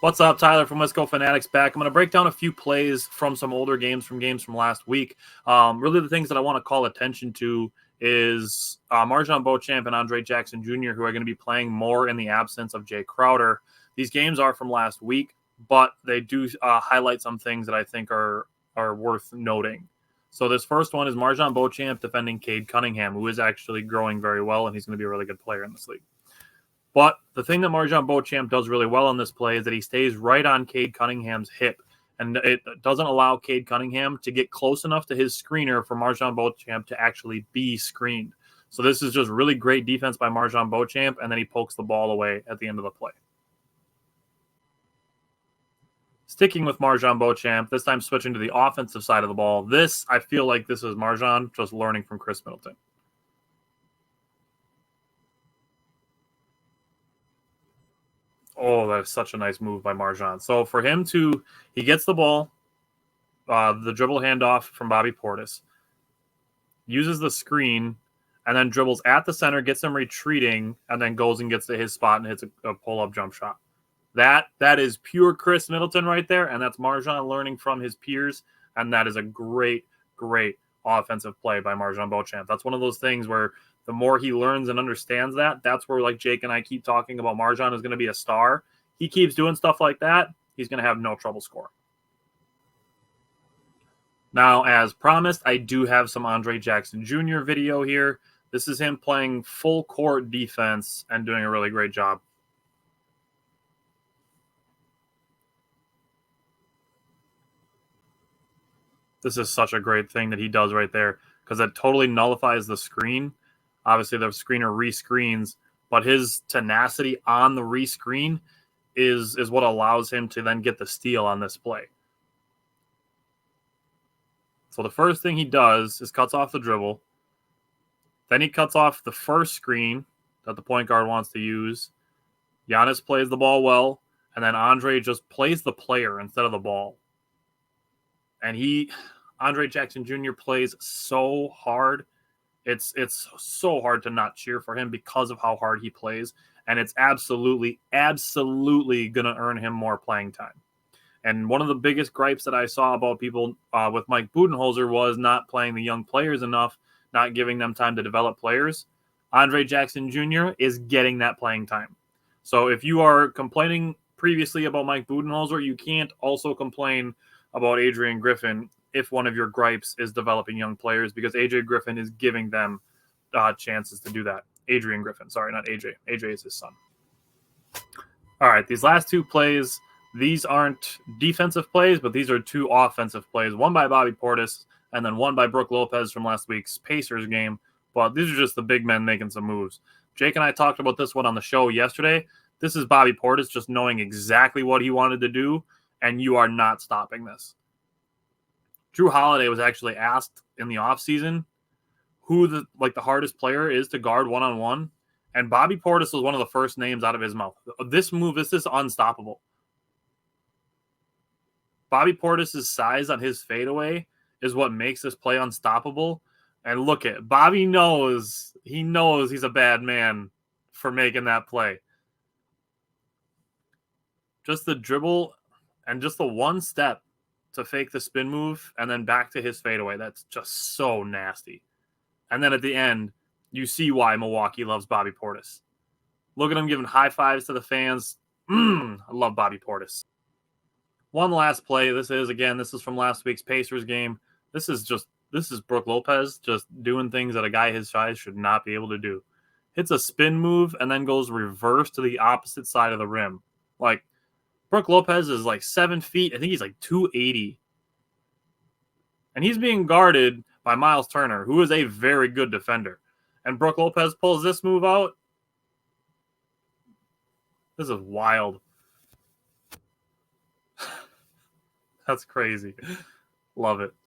What's up, Tyler from Wisco Fanatics back. I'm going to break down a few plays from some older games from last week. Really, the things that I want to call attention to is Marjon Beauchamp and Andre Jackson Jr., who are going to be playing more in the absence of Jae Crowder. These games are from last week, but they do highlight some things that I think are worth noting. So this first one is Marjon Beauchamp defending Cade Cunningham, who is actually growing very well, and he's going to be a really good player in this league. But the thing that Marjon Beauchamp does really well on this play is that he stays right on Cade Cunningham's hip, and it doesn't allow Cade Cunningham to get close enough to his screener for Marjon Beauchamp to actually be screened. So this is just really great defense by Marjon Beauchamp, and then he pokes the ball away at the end of the play. Sticking with Marjon Beauchamp, this time switching to the offensive side of the ball. I feel like this is Marjon just learning from Chris Middleton. Oh, that's such a nice move by Marjon. So for him he gets the ball, the dribble handoff from Bobby Portis, uses the screen, and then dribbles at the center, gets him retreating, and then goes and gets to his spot and hits a pull-up jump shot. That is pure Chris Middleton right there, and that's Marjon learning from his peers, and that is a great, great offensive play by Marjon Beauchamp. That's one of those things where the more he learns and understands that's where, like Jake and I keep talking about, Marjon is going to be a star. He keeps doing stuff like that, he's going to have no trouble scoring. Now, as promised, I do have some Andre Jackson Jr. video here. This is him playing full court defense and doing a really great job. This is such a great thing that he does right there because it totally nullifies the screen. Obviously, the screener rescreens, but his tenacity on the rescreen is what allows him to then get the steal on this play. So the first thing he does is cuts off the dribble. Then he cuts off the first screen that the point guard wants to use. Giannis plays the ball well, and then Andre just plays the player instead of the ball. And Andre Jackson Jr. plays so hard. It's so hard to not cheer for him because of how hard he plays. And it's absolutely going to earn him more playing time. And one of the biggest gripes that I saw about people with Mike Budenholzer was not playing the young players enough, not giving them time to develop players. Andre Jackson Jr. is getting that playing time. So if you are complaining previously about Mike Budenholzer, you can't also complain about Adrian Griffin if one of your gripes is developing young players, because AJ Griffin is giving them chances to do that. Adrian Griffin, sorry, not AJ. AJ is his son. All right, these last two plays, these aren't defensive plays, but these are two offensive plays. One by Bobby Portis and then one by Brook Lopez from last week's Pacers game. But these are just the big men making some moves. Jake and I talked about this one on the show yesterday. This is Bobby Portis just knowing exactly what he wanted to do, and you are not stopping this. Drew Holiday was actually asked in the offseason who the hardest player is to guard one-on-one, and Bobby Portis was one of the first names out of his mouth. This is unstoppable. Bobby Portis' size on his fadeaway is what makes this play unstoppable. And look at Bobby knows he's a bad man for making that play. Just the dribble and just the one step to fake the spin move and then back to his fadeaway. That's just so nasty. And then at the end, you see why Milwaukee loves Bobby Portis. Look at him giving high fives to the fans. I love Bobby Portis. One last play. This is from last week's Pacers game. This is Brook Lopez just doing things that a guy his size should not be able to do. Hits a spin move and then goes reverse to the opposite side of the rim. Like, Brook Lopez is like 7 feet. I think he's like 280. And he's being guarded by Miles Turner, who is a very good defender. And Brook Lopez pulls this move out. This is wild. That's crazy. Love it.